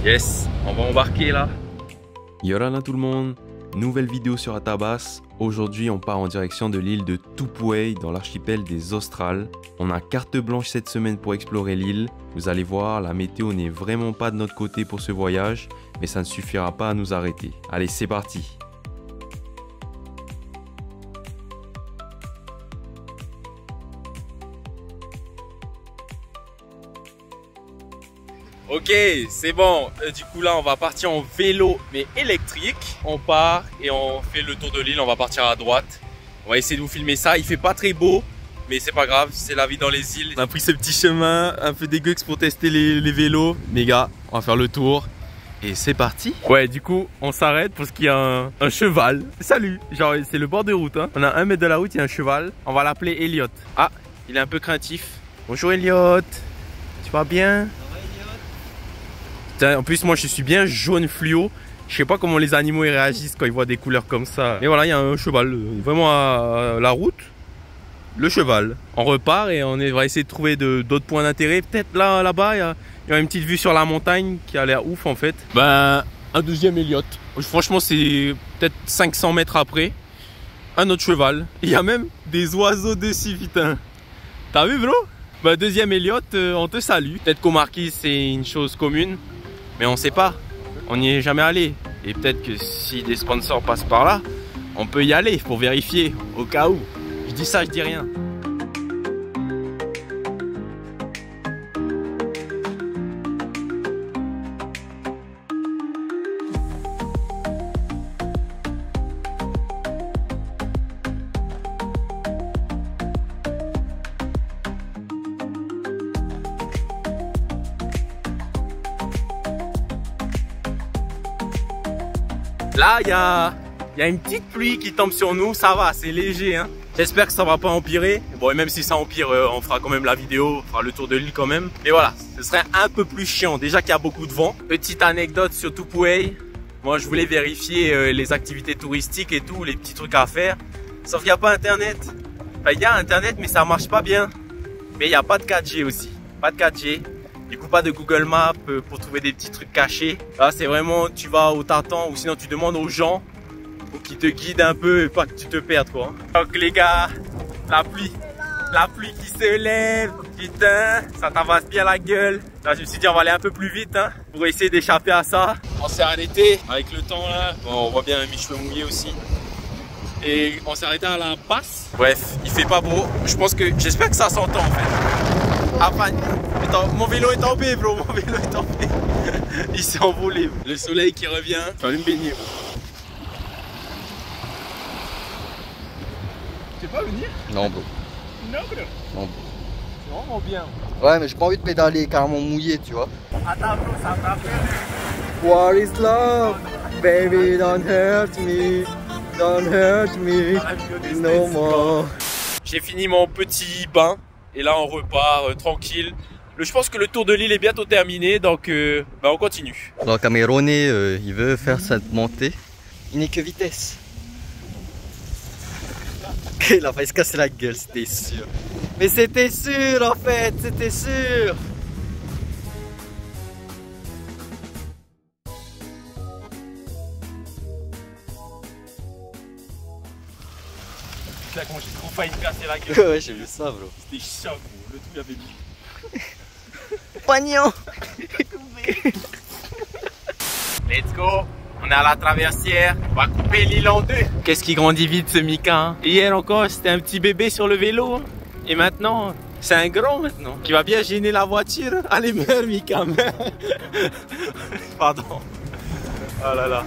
Yes, on va embarquer là. Yorana tout le monde, nouvelle vidéo sur Atabas. Aujourd'hui on part en direction de l'île de Tupuai dans l'archipel des Australes. On a carte blanche cette semaine pour explorer l'île. Vous allez voir, la météo n'est vraiment pas de notre côté pour ce voyage, mais ça ne suffira pas à nous arrêter. Allez, c'est parti. Ok, c'est bon. Du coup là, on va partir en vélo, mais électrique. On part et on fait le tour de l'île. On va partir à droite. On va essayer de vous filmer ça. Il fait pas très beau, mais c'est pas grave. C'est la vie dans les îles. On a pris ce petit chemin un peu dégueu pour tester les vélos. Mais gars, on va faire le tour. Et c'est parti. Ouais, du coup, on s'arrête parce qu'il y a un cheval. Salut. Genre, c'est le bord de route. Hein. On a 1 mètre de la route, il y a un cheval. On va l'appeler Elliot. Ah, il est un peu craintif. Bonjour Elliot. Tu vas bien? En plus moi je suis bien jaune fluo. Je sais pas comment les animaux ils réagissent quand ils voient des couleurs comme ça. Mais voilà, il y a un cheval vraiment à la route. Le cheval. On repart et on va essayer de trouver d'autres points d'intérêt. Peut-être là-bas il y a une petite vue sur la montagne qui a l'air ouf en fait. Ben un deuxième Elliot. Franchement c'est peut-être 500 mètres après. Un autre cheval. Il y a même des oiseaux dessus putain. T'as vu bro? Ben deuxième Elliot, on te salue. Peut-être qu'au Marquis c'est une chose commune. Mais on sait pas, on n'y est jamais allé. Et peut-être que si des sponsors passent par là, on peut y aller pour vérifier, au cas où. Je dis ça, je dis rien. Là, il y a une petite pluie qui tombe sur nous, ça va, c'est léger. Hein. J'espère que ça va pas empirer. Bon, et même si ça empire, on fera quand même la vidéo, on fera le tour de l'île quand même. Mais voilà, ce serait un peu plus chiant. Déjà qu'il y a beaucoup de vent. Petite anecdote sur Tupuai. Moi, je voulais vérifier les activités touristiques et tout, les petits trucs à faire. Sauf qu'il n'y a pas internet. Enfin, il y a internet, mais ça marche pas bien. Mais il n'y a pas de 4G aussi. Pas de 4G. Du coup, pas de Google Maps pour trouver des petits trucs cachés. Là, c'est vraiment, tu vas au tâton ou sinon tu demandes aux gens pour qu'ils te guident un peu et pas que tu te perdes, quoi. Donc, les gars, la pluie qui se lève. Putain, ça t'avance bien la gueule. Là, je me suis dit, on va aller un peu plus vite hein, pour essayer d'échapper à ça. On s'est arrêté avec le temps là. Bon, on voit bien mes cheveux mouillés aussi. Et on s'est arrêté à la passe. Bref, il fait pas beau. J'espère que ça s'entend en fait. Enfin, mon vélo est tombé bro, mon vélo est tombé. Il s'est envolé. Le soleil qui revient. Je vais aller me baigner. Tu veux pas venir? Non bro. Non bro. Non bro. C'est vraiment bien. Ouais mais j'ai pas envie de pédaler carrément mouillé tu vois. Attends bro, ça t'a fait. What is love? Baby don't hurt me. Don't hurt me. No more. J'ai fini mon petit bain. Et là on repart tranquille. Je pense que le tour de l'île est bientôt terminé, donc on continue. Donc Camerone, il veut faire cette montée. Il n'est que vitesse. Il a failli se casser la gueule, c'était sûr. Mais c'était sûr en fait, c'était sûr. Là, quand j'ai trop failli me casser la gueule. Ouais, j'ai vu ça bro. C'était chiant gros, le truc avait dit. Pagnon. Let's go. On est à la traversière. On va couper l'île en deux. Qu'est-ce qui grandit vite ce Mika hein. Hier encore c'était un petit bébé sur le vélo. Et maintenant c'est un grand maintenant. Qui va bien gêner la voiture. Allez meurs Mika, meurs. Pardon. Oh là là.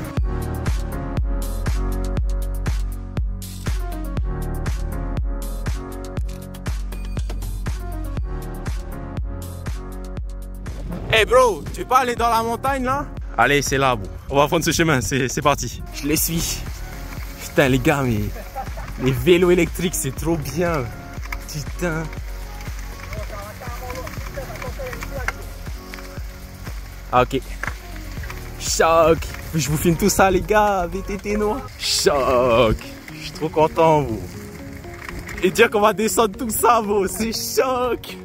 Hey bro, tu veux pas aller dans la montagne là? Allez, c'est là, bon. On va prendre ce chemin, c'est parti. Je les suis. Putain, les gars, mais les vélos électriques, c'est trop bien. Putain. Ah, ok. Choc. Je vous filme tout ça, les gars. VTT noir. Choc. Je suis trop content, vous. Et dire qu'on va descendre tout ça, vous. C'est choc.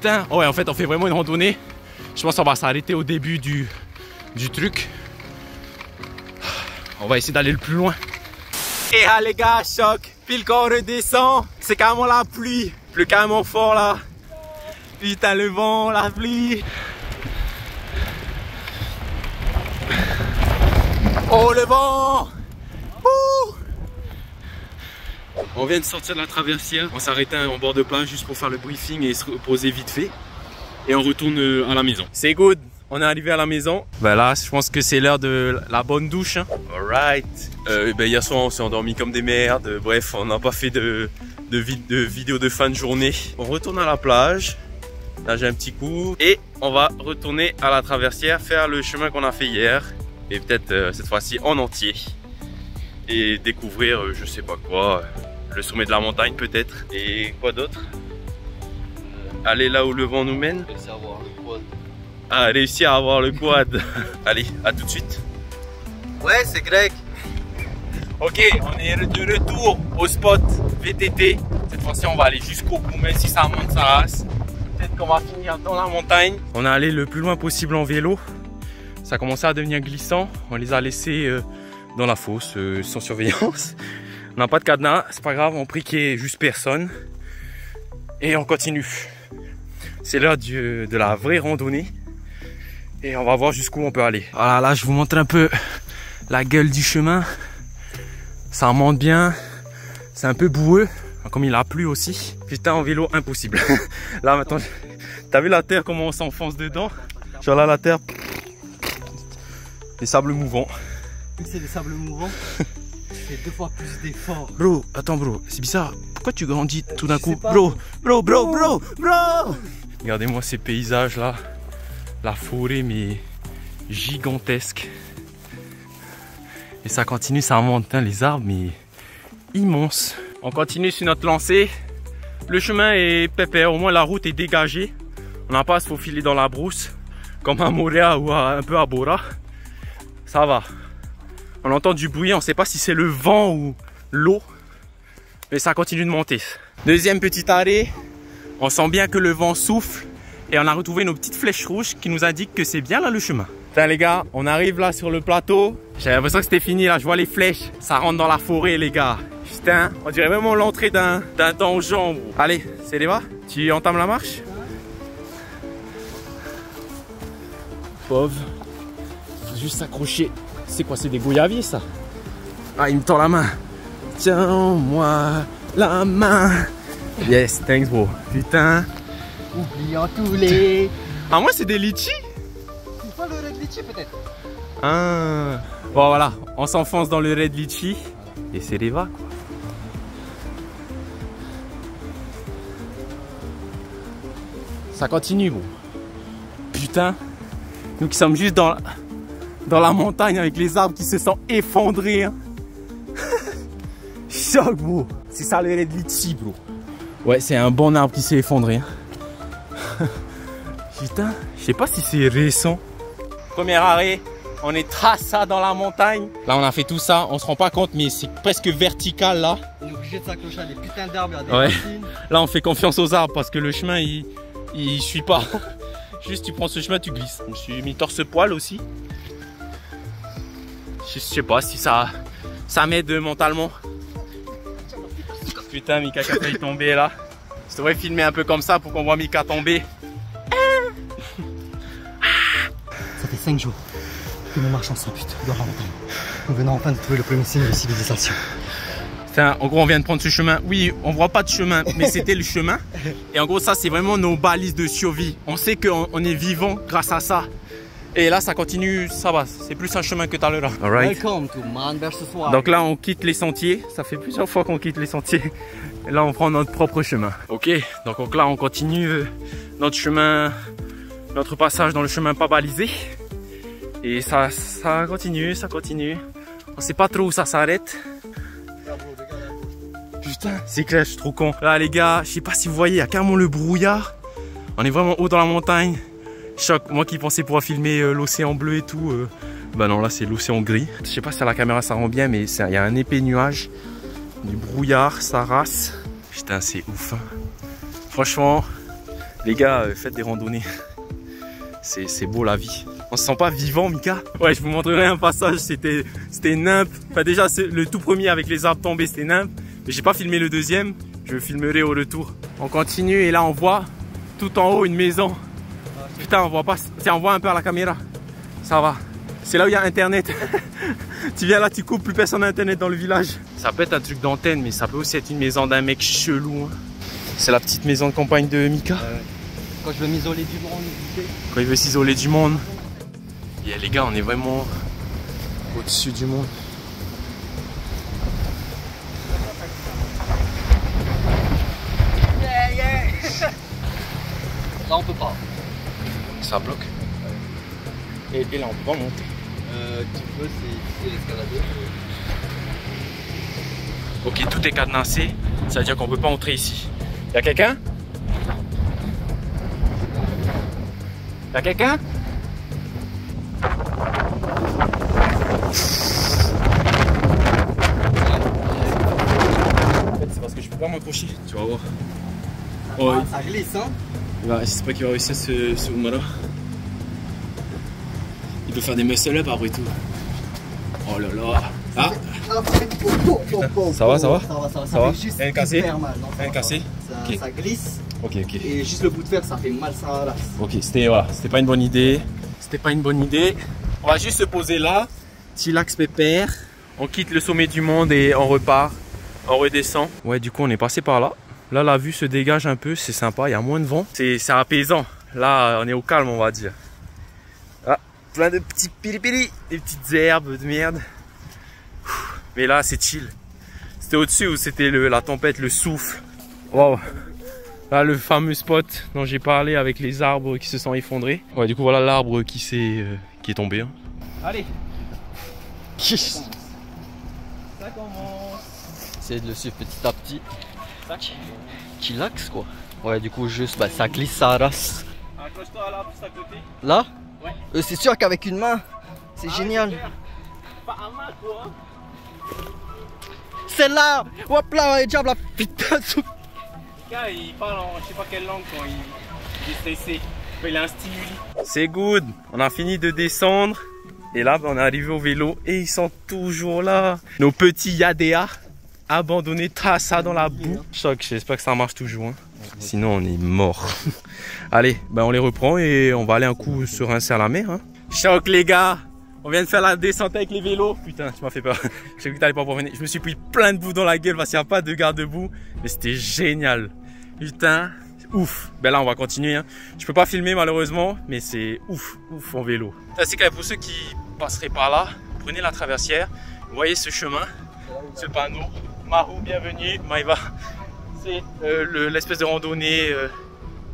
Putain, ouais, en fait, on fait vraiment une randonnée. Je pense qu'on va s'arrêter au début du truc. On va essayer d'aller le plus loin. Et ah les gars, choc. Pile quand on redescend, c'est carrément la pluie. Plus carrément fort là. Putain, le vent, la pluie. Oh le vent. Ouh. On vient de sortir de la traversière. On s'arrêtait en bord de plage juste pour faire le briefing et se reposer vite fait. Et on retourne à la maison. C'est good. On est arrivé à la maison. Ben là, je pense que c'est l'heure de la bonne douche. Hein. Alright. Ben hier soir, on s'est endormi comme des merdes. Bref, on n'a pas fait de vidéo de fin de journée. On retourne à la plage. Là, j'ai un petit coup. Et on va retourner à la traversière, faire le chemin qu'on a fait hier. Et peut-être cette fois-ci en entier. Et découvrir, je sais pas quoi, le sommet de la montagne peut-être. Et quoi d'autre? Aller là où le vent nous mène. Ah, réussir à avoir le quad. Allez, à tout de suite. Ouais, c'est Greg. Ok, on est de retour au spot VTT. Cette fois-ci, on va aller jusqu'au bout, même si ça monte, ça rase. Peut-être qu'on va finir dans la montagne. On est allé le plus loin possible en vélo. Ça a commencé à devenir glissant. On les a laissés dans la fosse, sans surveillance. On n'a pas de cadenas, c'est pas grave, on prie qu'il n'y ait juste personne. Et on continue. C'est l'heure de la vraie randonnée. Et on va voir jusqu'où on peut aller. Voilà, là je vous montre un peu la gueule du chemin. Ça remonte bien. C'est un peu boueux, comme il a plu aussi. Putain, en vélo, impossible. Là maintenant, t'as vu la terre, comment on s'enfonce dedans? Genre là, la terre, les sables mouvants. C'est des sables mouvants. C'est 2 fois plus d'efforts. Bro, attends bro, c'est bizarre. Pourquoi tu grandis tout d'un coup? Pas. Bro. Regardez-moi ces paysages là. La forêt mais gigantesque. Et ça continue, ça remonte, hein, les arbres mais immenses. On continue sur notre lancée. Le chemin est pépère, au moins la route est dégagée. On n'a pas à se faufiler dans la brousse comme à Moria ou un peu à Bora. Ça va. On entend du bruit, on ne sait pas si c'est le vent ou l'eau. Mais ça continue de monter. Deuxième petit arrêt. On sent bien que le vent souffle. Et on a retrouvé nos petites flèches rouges qui nous indiquent que c'est bien là le chemin. Putain les gars, on arrive là sur le plateau. J'avais l'impression que c'était fini là, je vois les flèches. Ça rentre dans la forêt les gars. Putain, on dirait vraiment l'entrée d'un donjon. Allez, c'est les bas. Tu entames la marche? Pauvre. Faut juste s'accrocher. C'est quoi, c'est des goyaviers ça? Ah, il me tend la main. Tiens-moi la main. Yes, thanks bro. Putain. Oubliant tous les... Ah moi c'est des litchis. C'est pas le red litchi peut-être? Ah. Bon voilà, on s'enfonce dans le red litchi. Et c'est les va quoi. Ça continue bon. Putain. Nous qui sommes juste dans la montagne avec les arbres qui se sont effondrés. Hein. Choc bro. C'est ça le red litchi bro. Ouais, c'est un bon arbre qui s'est effondré. Hein. Putain, je sais pas si c'est récent. Premier arrêt, on est traçé dans la montagne. Là, on a fait tout ça, on se rend pas compte, mais c'est presque vertical là. On est obligé de s'accrocher à des putains d'arbres, à des racines. Là, on fait confiance aux arbres parce que le chemin, il suit pas. Juste, tu prends ce chemin, tu glisses. Je me suis mis torse-poil aussi. Je sais pas si ça m'aide mentalement. Putain, Mika a failli tomber là. Je devrais filmer un peu comme ça pour qu'on voit Mika tomber. Ça fait 5 jours que nous marchons sans but dans la montagne. Nous venons enfin de trouver le premier signe de civilisation. Enfin, en gros, on vient de prendre ce chemin. Oui, on voit pas de chemin, mais c'était le chemin. Et en gros, ça, c'est vraiment nos balises de survie. On sait qu'on est vivant grâce à ça. Et là, ça continue, ça va. C'est plus un chemin que tout à l'heure. Welcome to Man vs Wild. Donc là, on quitte les sentiers. Ça fait plusieurs fois qu'on quitte les sentiers. Et là, on prend notre propre chemin. Ok, donc là, on continue notre chemin, notre passage dans le chemin pas balisé. Et ça continue, ça continue. On sait pas trop où ça s'arrête. Putain, c'est clair, je suis trop con. Là, les gars, je sais pas si vous voyez, il y a carrément le brouillard. On est vraiment haut dans la montagne. Choc, moi qui pensais pouvoir filmer l'océan bleu et tout. Bah non, là, c'est l'océan gris. Je sais pas si à la caméra ça rend bien, mais il y a un épais nuage. Du brouillard, ça rase. Putain, c'est ouf. Hein. Franchement, Les gars, faites des randonnées. C'est beau la vie. On se sent pas vivant, Mika? Ouais, je vous montrerai un passage, c'était nimp. Enfin déjà, le tout premier avec les arbres tombés, c'était nimp. Mais j'ai pas filmé le deuxième, je le filmerai au retour. On continue et là on voit tout en haut une maison. Putain, on voit pas, tiens, on voit un peu à la caméra. Ça va. C'est là où il y a internet. Tu viens là, tu coupes, plus personne n'a internet dans le village. Ça peut être un truc d'antenne, mais ça peut aussi être une maison d'un mec chelou. Hein. C'est la petite maison de campagne de Mika. Quand je veux m'isoler du monde. Quand il veut s'isoler du monde. Et les gars, on est vraiment au-dessus du monde. Là on peut pas. Ça bloque. Et là on peut pas monter. Tu peux, c'est l'escalader. Ok, tout est cadenassé. Ça veut dire qu'on peut pas entrer ici. Y'a quelqu'un? Y'a quelqu'un? En fait, c'est parce que je peux pas m'accrocher. Tu vas voir. Oh, ça glisse, hein? J'espère pas qu'il va réussir ce Oumara. Il peut faire des muscle-up après tout. Oh là là. Ah! Ça va? Ça fait juste rien cassé? hyper mal. Non, rien cassé? Okay. Ça glisse. Ok. Et juste le bout de fer, ça fait mal, ça ralasse. Ok, c'était pas une bonne idée. C'était pas une bonne idée. On va juste se poser là. Petit lac pépère. On quitte le sommet du monde et on repart. On redescend. Ouais, du coup, on est passé par là. Là, la vue se dégage un peu. C'est sympa. Il y a moins de vent. C'est apaisant. Là, on est au calme, on va dire. Ah, plein de petits pili-pili. Des petites herbes de merde. Mais là, c'est chill. C'était au-dessus où c'était la tempête, le souffle. Wow. Là, le fameux spot dont j'ai parlé avec les arbres qui se sont effondrés. Ouais, du coup, voilà l'arbre qui est tombé. Hein. Allez. Ça commence. Essayez de le suivre petit à petit. Chillax quoi. Ouais, du coup, juste, ça glisse, ça rase. Accroche-toi à l'arbre juste à côté. Là? Ouais. C'est sûr qu'avec une main, c'est génial. Pas à main, quoi. C'est là! Hop là, diable, la putain de... Le gars, il parle en je sais pas quelle langue quand il est stressé. Il a un stimuli. C'est good. On a fini de descendre. Et là, on est arrivé au vélo et ils sont toujours là. Nos petits Yadea abandonnés, tassés dans la boue. Choc, j'espère que ça marche toujours. Hein. Sinon, on est mort. Allez, on les reprend et on va aller un coup se rincer à la mer. Hein. Choc, les gars. On vient de faire la descente avec les vélos. Putain, tu m'as fait peur. Je sais que t'allais pas pouvoir venir. Je me suis pris plein de boue dans la gueule parce qu'il n'y a pas de garde-boue. Mais c'était génial. Putain, ouf. Là, on va continuer. Hein. Je peux pas filmer malheureusement, mais c'est ouf en vélo. C'est quand même pour ceux qui passeraient par là, prenez la traversière. Vous voyez ce chemin, ce panneau. Mahou, bienvenue. Maïva. C'est l'espèce de randonnée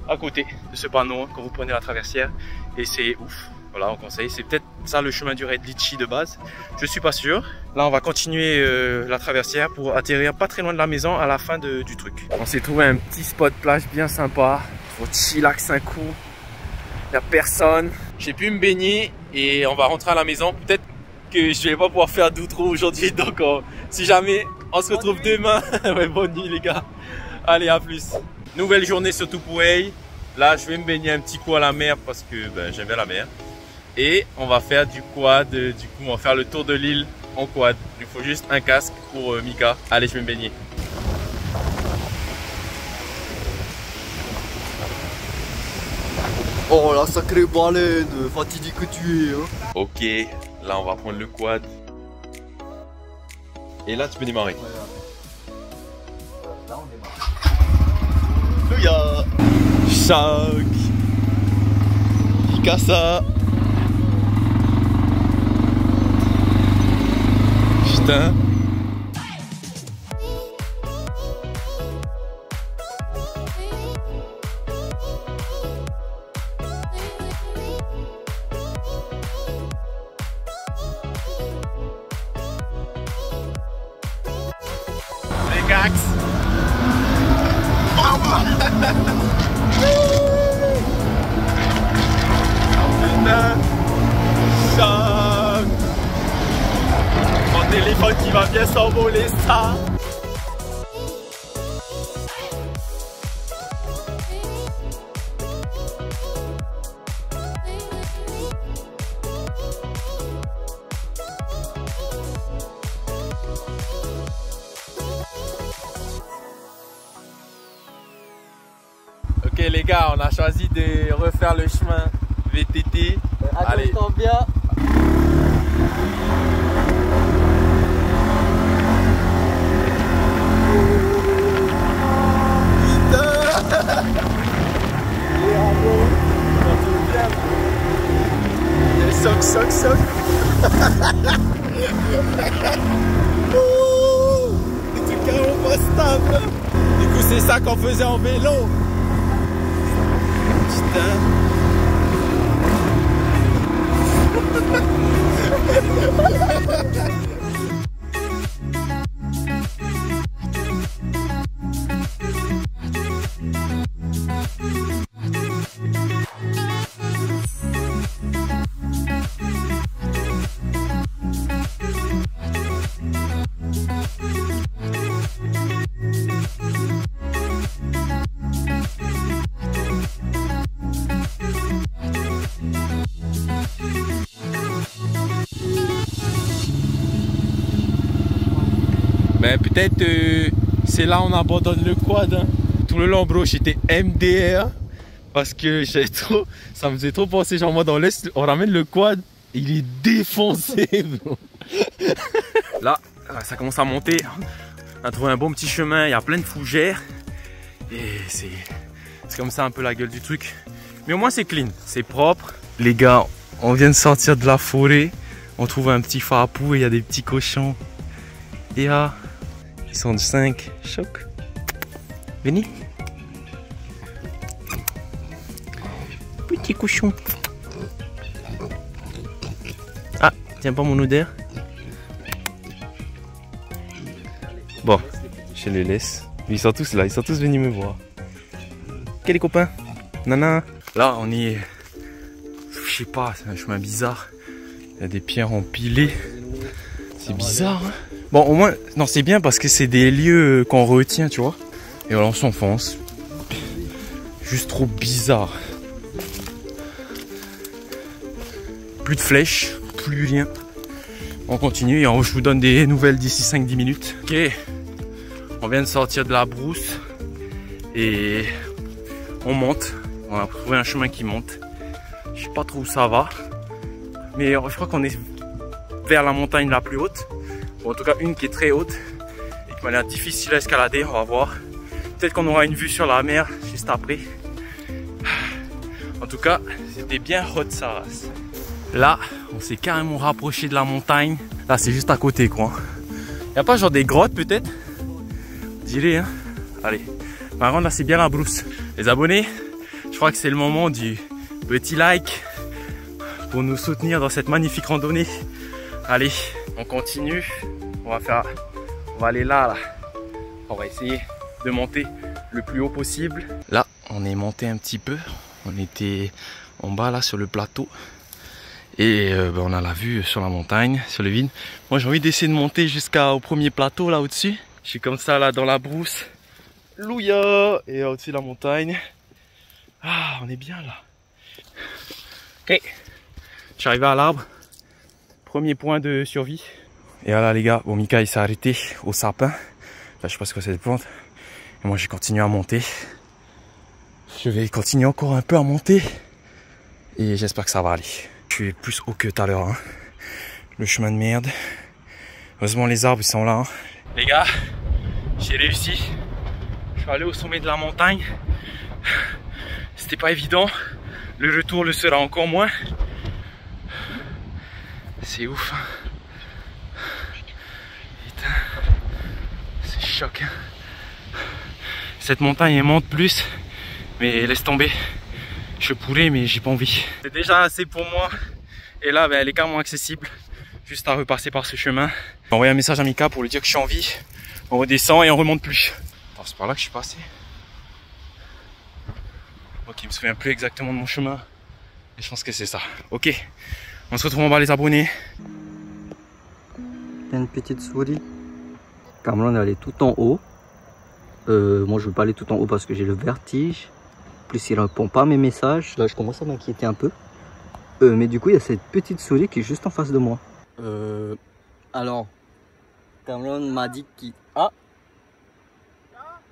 à côté de ce panneau hein, quand vous prenez la traversière. Et c'est ouf. Voilà, on conseille. C'est peut-être ça le chemin du Red Litchi de base. Je suis pas sûr. Là, on va continuer la traversière pour atterrir pas très loin de la maison à la fin du truc. On s'est trouvé un petit spot plage bien sympa. Pour chillax un coup. Il n'y a personne. J'ai pu me baigner et on va rentrer à la maison. Peut-être que je vais pas pouvoir faire d'outro aujourd'hui. Donc, si jamais, on se retrouve demain. Ouais, bonne nuit, les gars. Allez, à plus. Nouvelle journée sur Tupouei. Là, je vais me baigner un petit coup à la mer parce que j'aime bien la mer. Et on va faire du quad, du coup on va faire le tour de l'île en quad. Il faut juste un casque pour Mika. Allez, je vais me baigner. Oh la sacrée baleine, fatidique que tu es hein. Ok, là on va prendre le quad. Et là tu peux démarrer. Là on démarre. Louia. Choc. Picasso. Putain. Les gags. Putain. Choc. Mon téléphone qui va bien s'envoler ça. les gars, on a choisi de refaire le chemin VTT. Allez. Bien. Soc. Oh, des trucs carrément pas stables. Du coup, c'est ça qu'on faisait en vélo. Putain. Ben peut-être c'est là on abandonne le quad. Hein. Tout le long, bro, j'étais MDR parce que j'avais trop, ça me faisait trop penser genre moi dans l'est, on ramène le quad, il est défoncé, bro. Là, ça commence à monter. On a trouvé un bon petit chemin, il y a plein de fougères et c'est comme ça un peu la gueule du truc. Mais au moins c'est clean, c'est propre. Les gars, on vient de sortir de la forêt, on trouve un petit farapou et il y a des petits cochons. Et là, ils sont de 5. Choc. Venez. Petit cochon. Ah, tiens pas mon odeur. Bon, je les laisse. Ils sont tous là, ils sont tous venus me voir. Ok les copains. Nana. Là, on est... Je sais pas, c'est un chemin bizarre. Il y a des pierres empilées. C'est bizarre, hein. Bon, au moins, non, c'est bien parce que c'est des lieux qu'on retient, tu vois. Et voilà, on s'enfonce. Juste trop bizarre. Plus de flèches, plus rien. On continue et je vous donne des nouvelles d'ici 5-10 minutes. Ok, on vient de sortir de la brousse et on monte. On a trouvé un chemin qui monte. Je sais pas trop où ça va, mais je crois qu'on est vers la montagne la plus haute. Bon, en tout cas une qui est très haute et qui m'a l'air difficile à escalader, on va voir. Peut-être qu'on aura une vue sur la mer juste après. En tout cas, c'était bien hot sa race. Là, on s'est carrément rapproché de la montagne. Là, c'est juste à côté, quoi. Y a pas genre des grottes peut-être? Dirais, hein. Allez. Par contre, là, c'est bien la brousse. Les abonnés, je crois que c'est le moment du petit like pour nous soutenir dans cette magnifique randonnée. Allez, on continue. On va aller là. On va essayer de monter le plus haut possible. Là, on est monté un petit peu. On était en bas là sur le plateau. Et on a la vue sur la montagne, sur le vide. Moi, j'ai envie d'essayer de monter jusqu'au premier plateau là au-dessus. Je suis comme ça là dans la brousse. Louia! Et au-dessus de la montagne. Ah, on est bien là. Ok. Je suis arrivé à l'arbre. Premier point de survie. Et voilà les gars, bon Mika il s'est arrêté au sapin. Là je sais pas ce que c'est des plantes. Et moi j'ai continué à monter. Je vais continuer encore un peu à monter. Et j'espère que ça va aller. Je suis plus haut que tout à l'heure. Hein. Le chemin de merde. Heureusement les arbres ils sont là. Hein. Les gars, j'ai réussi. Je suis allé au sommet de la montagne. C'était pas évident. Le retour le sera encore moins. C'est ouf. Putain. C'est choquant. Cette montagne elle monte plus. Mais laisse tomber. Je pourrais mais j'ai pas envie. C'est déjà assez pour moi. Et là elle est carrément accessible. Juste à repasser par ce chemin. J'ai envoyé un message à Mika pour lui dire que je suis en vie. On redescend et on remonte plus. Attends, c'est par là que je suis passé. Ok, il me souvient plus exactement de mon chemin. Et je pense que c'est ça. Ok. On se retrouve en bas les abonnés. Il y a une petite souris. Cameron est allé tout en haut. Moi je veux pas aller tout en haut parce que j'ai le vertige. En plus il répond pas à mes messages. Là je commence à m'inquiéter un peu. Mais du coup il y a cette petite souris qui est juste en face de moi. Alors Cameron m'a dit qu'il... Ah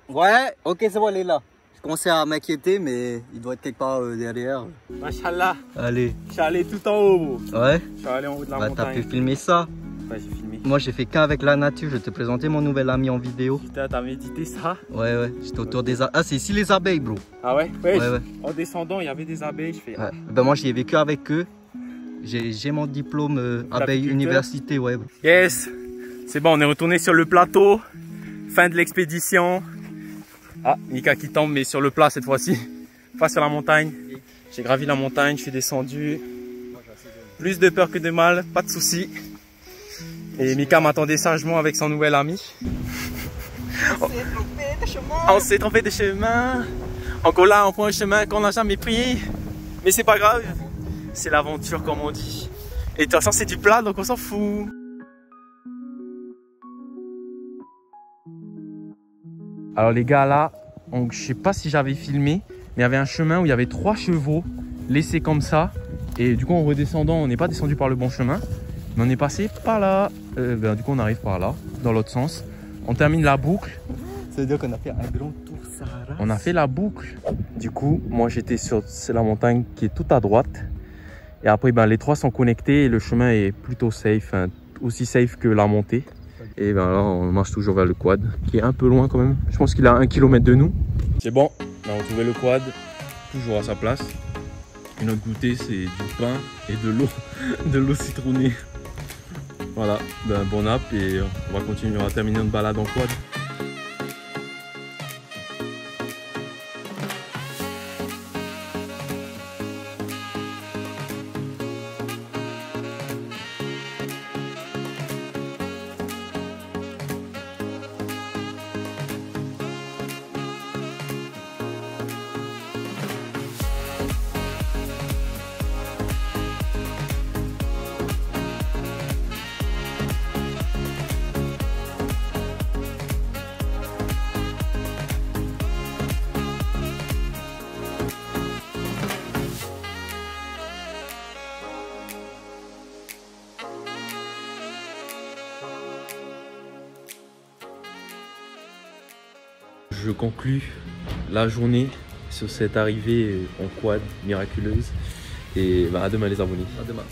ouais, ok c'est bon elle est là. Je commençais à m'inquiéter, mais il doit être quelque part derrière. Machallah. Allez. Je suis allé tout en haut, bro. Ouais. Je suis allé en haut de la Bah, montagne. t'as pu filmer ça. Ouais, j'ai filmé. Moi, j'ai fait qu'avec la nature. Je te présentais mon nouvel ami en vidéo. Putain, t'as médité ça? Ouais. J'étais autour des abeilles. Ah, c'est ici les abeilles, bro. Ah ouais? Ouais. Ouais. En descendant, il y avait des abeilles. Je fais. Ouais. Ben, moi, j'y ai vécu avec eux. J'ai mon diplôme abeille université, ouais. Yes. C'est bon, on est retourné sur le plateau. Fin de l'expédition. Ah, Mika qui tombe, mais sur le plat cette fois-ci. Pas sur la montagne. J'ai gravi la montagne, je suis descendu. Plus de peur que de mal, pas de soucis. Et Mika m'attendait sagement avec son nouvel ami. On s'est trompé de chemin. Encore là, on prend un chemin qu'on n'a jamais pris. Mais c'est pas grave. C'est l'aventure, comme on dit. Et de toute façon, c'est du plat, donc on s'en fout. Alors les gars, là, je sais pas si j'avais filmé, mais il y avait un chemin où il y avait 3 chevaux laissés comme ça. Et du coup, en redescendant, on n'est pas descendu par le bon chemin, mais on est passé par là. Du coup, on arrive par là, dans l'autre sens. On termine la boucle. Ça veut dire qu'on a fait un grand tour Sahara. On a fait la boucle. Du coup, moi, j'étais sur la montagne qui est tout à droite. Et après, les 3 sont connectés et le chemin est plutôt safe, hein, aussi safe que la montée. Et là, on marche toujours vers le quad, qui est un peu loin quand même. Je pense qu'il est à 1 km de nous. C'est bon, on a retrouvé le quad, toujours à sa place. Et notre goûter, c'est du pain et de l'eau, de l'eau citronnée. Voilà, bon app et on va continuer à terminer notre balade en quad. Je conclus la journée sur cette arrivée en quad miraculeuse. Et à demain les abonnés. À demain.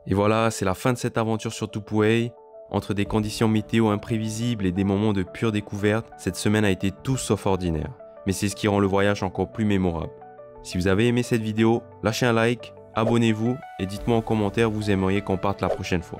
Et voilà, c'est la fin de cette aventure sur Tupouei. Entre des conditions météo imprévisibles et des moments de pure découverte, cette semaine a été tout sauf ordinaire. Mais c'est ce qui rend le voyage encore plus mémorable. Si vous avez aimé cette vidéo, lâchez un like, abonnez-vous et dites-moi en commentaire où vous aimeriez qu'on parte la prochaine fois.